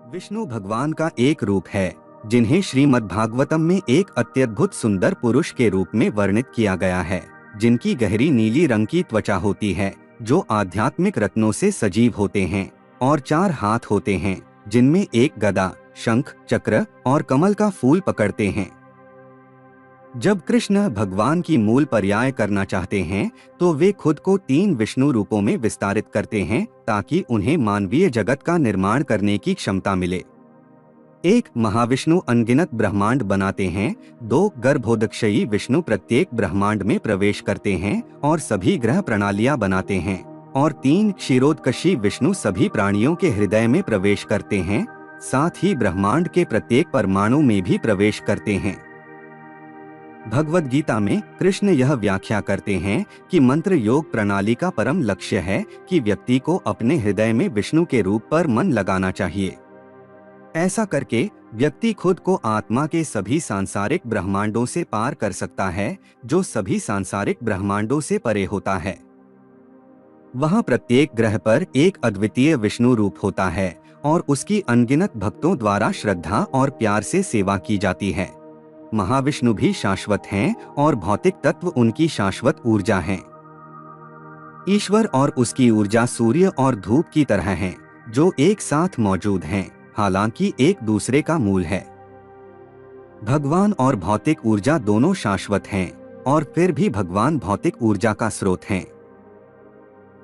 विष्णु भगवान का एक रूप है जिन्हें श्रीमद् भागवतम में एक अत्यद्भुत सुंदर पुरुष के रूप में वर्णित किया गया है, जिनकी गहरी नीली रंग की त्वचा होती है, जो आध्यात्मिक रत्नों से सजीव होते हैं और 4 हाथ होते हैं, जिनमें एक गदा, शंख, चक्र और कमल का फूल पकड़ते हैं। जब कृष्ण भगवान की मूल पर्याय करना चाहते हैं तो वे खुद को 3 विष्णु रूपों में विस्तारित करते हैं ताकि उन्हें मानवीय जगत का निर्माण करने की क्षमता मिले। 1 महाविष्णु अनगिनत ब्रह्मांड बनाते हैं, 2 गर्भोदक्षयी विष्णु प्रत्येक ब्रह्मांड में प्रवेश करते हैं और सभी ग्रह प्रणालियां बनाते हैं, और 3 क्षीरोदकशी विष्णु सभी प्राणियों के हृदय में प्रवेश करते हैं, साथ ही ब्रह्मांड के प्रत्येक परमाणु में भी प्रवेश करते हैं। भगवद गीता में कृष्ण यह व्याख्या करते हैं कि मंत्र योग प्रणाली का परम लक्ष्य है कि व्यक्ति को अपने हृदय में विष्णु के रूप पर मन लगाना चाहिए। ऐसा करके व्यक्ति खुद को आत्मा के सभी सांसारिक ब्रह्मांडों से पार कर सकता है, जो सभी सांसारिक ब्रह्मांडों से परे होता है। वहाँ प्रत्येक ग्रह पर एक अद्वितीय विष्णु रूप होता है और उसकी अनगिनत भक्तों द्वारा श्रद्धा और प्यार से सेवा की जाती है। महाविष्णु भी शाश्वत हैं और भौतिक तत्व उनकी शाश्वत ऊर्जा हैं। ईश्वर और उसकी ऊर्जा सूर्य और धूप की तरह हैं, जो एक साथ मौजूद हैं, हालांकि एक दूसरे का मूल है। भगवान और भौतिक ऊर्जा दोनों शाश्वत हैं और फिर भी भगवान भौतिक ऊर्जा का स्रोत हैं।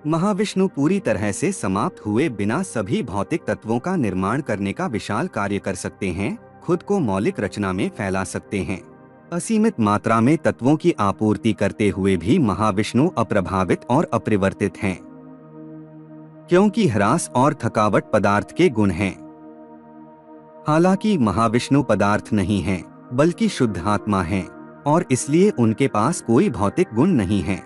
महाविष्णु पूरी तरह से समाप्त हुए बिना सभी भौतिक तत्वों का निर्माण करने का विशाल कार्य कर सकते हैं, खुद को मौलिक रचना में फैला सकते हैं। असीमित मात्रा में तत्वों की आपूर्ति करते हुए भी महाविष्णु अप्रभावित और अपरिवर्तित हैं, क्योंकि ह्रास और थकावट पदार्थ के गुण हैं। हालांकि महाविष्णु पदार्थ नहीं हैं, बल्कि शुद्ध आत्मा हैं और इसलिए उनके पास कोई भौतिक गुण नहीं है।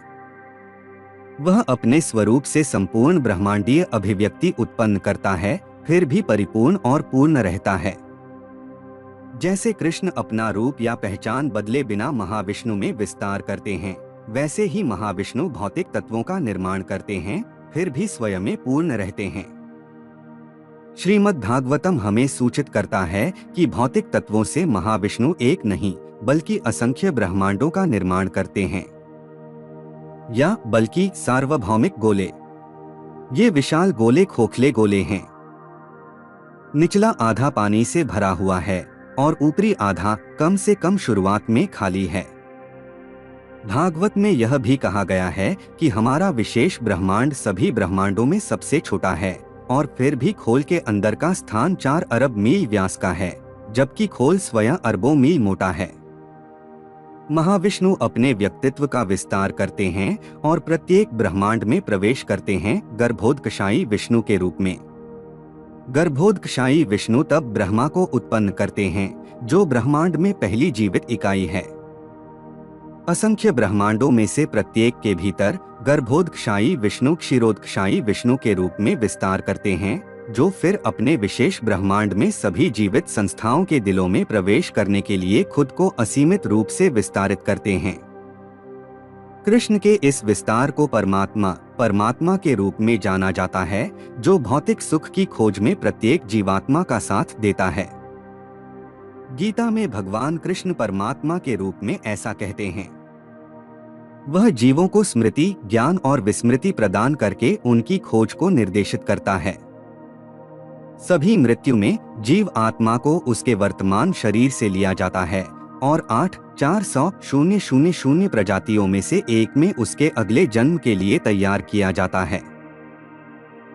वह अपने स्वरूप से संपूर्ण ब्रह्मांडीय अभिव्यक्ति उत्पन्न करता है, फिर भी परिपूर्ण और पूर्ण रहता है। जैसे कृष्ण अपना रूप या पहचान बदले बिना महाविष्णु में विस्तार करते हैं, वैसे ही महाविष्णु भौतिक तत्वों का निर्माण करते हैं, फिर भी स्वयं में पूर्ण रहते हैं। श्रीमद् भागवतम हमें सूचित करता है कि भौतिक तत्वों से महाविष्णु एक नहीं बल्कि असंख्य ब्रह्मांडों का निर्माण करते हैं, या बल्कि सार्वभौमिक गोले। ये विशाल गोले खोखले गोले हैं। निचला आधा पानी से भरा हुआ है और ऊपरी आधा कम से कम शुरुआत में खाली है। भागवत में यह भी कहा गया है कि हमारा विशेष ब्रह्मांड सभी ब्रह्मांडों में सबसे छोटा है और फिर भी खोल के अंदर का स्थान 4 अरब मील व्यास का है, जबकि खोल स्वयं अरबों मील मोटा है। महाविष्णु अपने व्यक्तित्व का विस्तार करते हैं और प्रत्येक ब्रह्मांड में प्रवेश करते हैं गर्भोदकशायी विष्णु के रूप में। गर्भोदकशायी विष्णु तब ब्रह्मा को उत्पन्न करते हैं, जो ब्रह्मांड में पहली जीवित इकाई है। असंख्य ब्रह्मांडों में से प्रत्येक के भीतर गर्भोदकशायी विष्णु क्षीरोदकशायी विष्णु के रूप में विस्तार करते हैं, जो फिर अपने विशेष ब्रह्मांड में सभी जीवित संस्थाओं के दिलों में प्रवेश करने के लिए खुद को असीमित रूप से विस्तारित करते हैं। कृष्ण के इस विस्तार को परमात्मा के रूप में जाना जाता है, जो भौतिक सुख की खोज में प्रत्येक जीवात्मा का साथ देता है। गीता में भगवान कृष्ण परमात्मा के रूप में ऐसा कहते हैं, वह जीवों को स्मृति, ज्ञान और विस्मृति प्रदान करके उनकी खोज को निर्देशित करता है। सभी मृत्यु में जीव आत्मा को उसके वर्तमान शरीर से लिया जाता है और 8,400,000 प्रजातियों में से एक में उसके अगले जन्म के लिए तैयार किया जाता है।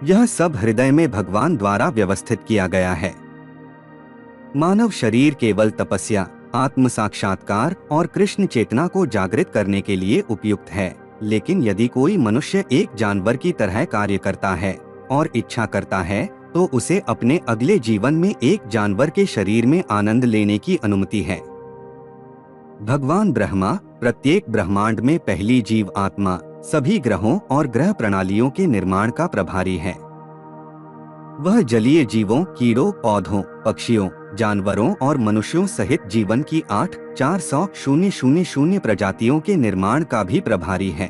यह सब हृदय में भगवान द्वारा व्यवस्थित किया गया है। मानव शरीर केवल तपस्या, आत्म साक्षात्कार और कृष्ण चेतना को जागृत करने के लिए उपयुक्त है, लेकिन यदि कोई मनुष्य एक जानवर की तरह कार्य करता है और इच्छा करता है, तो उसे अपने अगले जीवन में एक जानवर के शरीर में आनंद लेने की अनुमति है। भगवान ब्रह्मा प्रत्येक ब्रह्मांड में पहली जीव आत्मा, सभी ग्रहों और ग्रह प्रणालियों के निर्माण का प्रभारी है। वह जलीय जीवों, कीड़ों, पौधों, पक्षियों, जानवरों और मनुष्यों सहित जीवन की 8,400,000 प्रजातियों के निर्माण का भी प्रभारी है।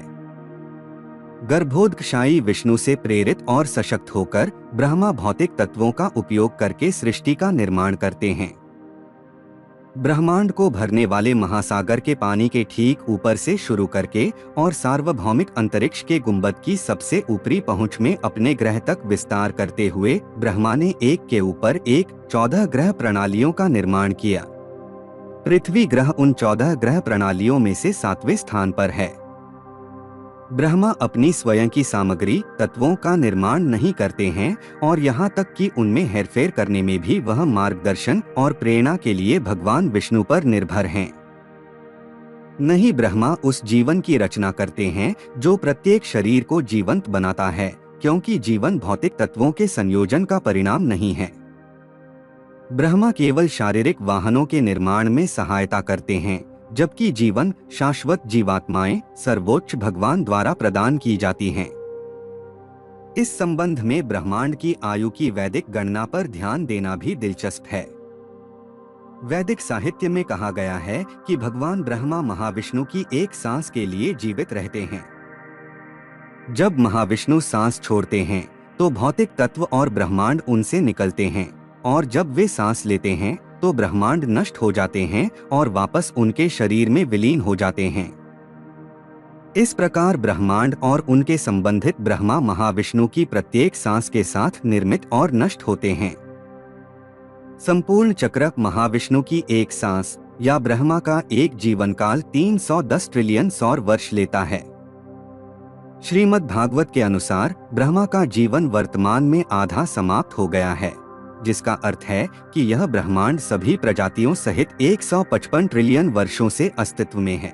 गर्भोदकशायी विष्णु से प्रेरित और सशक्त होकर ब्रह्मा भौतिक तत्वों का उपयोग करके सृष्टि का निर्माण करते हैं। ब्रह्मांड को भरने वाले महासागर के पानी के ठीक ऊपर से शुरू करके और सार्वभौमिक अंतरिक्ष के गुंबद की सबसे ऊपरी पहुंच में अपने ग्रह तक विस्तार करते हुए ब्रह्मा ने एक के ऊपर एक 14 ग्रह प्रणालियों का निर्माण किया। पृथ्वी ग्रह उन 14 ग्रह प्रणालियों में से 7वें स्थान पर है। ब्रह्मा अपनी स्वयं की सामग्री तत्वों का निर्माण नहीं करते हैं और यहाँ तक कि उनमें हेरफेर करने में भी वह मार्गदर्शन और प्रेरणा के लिए भगवान विष्णु पर निर्भर हैं। नहीं, ब्रह्मा उस जीवन की रचना करते हैं जो प्रत्येक शरीर को जीवंत बनाता है, क्योंकि जीवन भौतिक तत्वों के संयोजन का परिणाम नहीं है। ब्रह्मा केवल शारीरिक वाहनों के निर्माण में सहायता करते हैं, जबकि जीवन शाश्वत जीवात्माएं सर्वोच्च भगवान द्वारा प्रदान की जाती हैं। इस संबंध में ब्रह्मांड की आयु की वैदिक गणना पर ध्यान देना भी दिलचस्प है। वैदिक साहित्य में कहा गया है कि भगवान ब्रह्मा महाविष्णु की एक सांस के लिए जीवित रहते हैं। जब महाविष्णु सांस छोड़ते हैं तो भौतिक तत्व और ब्रह्मांड उनसे निकलते हैं, और जब वे सांस लेते हैं तो ब्रह्मांड नष्ट हो जाते हैं और वापस उनके शरीर में विलीन हो जाते हैं। इस प्रकार ब्रह्मांड और उनके संबंधित ब्रह्मा महाविष्णु की प्रत्येक सांस के साथ निर्मित और नष्ट होते हैं। संपूर्ण चक्र महाविष्णु की एक सांस या ब्रह्मा का एक जीवन काल 310 ट्रिलियन सौर वर्ष लेता है। श्रीमद् भागवत के अनुसार ब्रह्मा का जीवन वर्तमान में आधा समाप्त हो गया है, जिसका अर्थ है कि यह ब्रह्मांड सभी प्रजातियों सहित 155 ट्रिलियन वर्षों से अस्तित्व में है।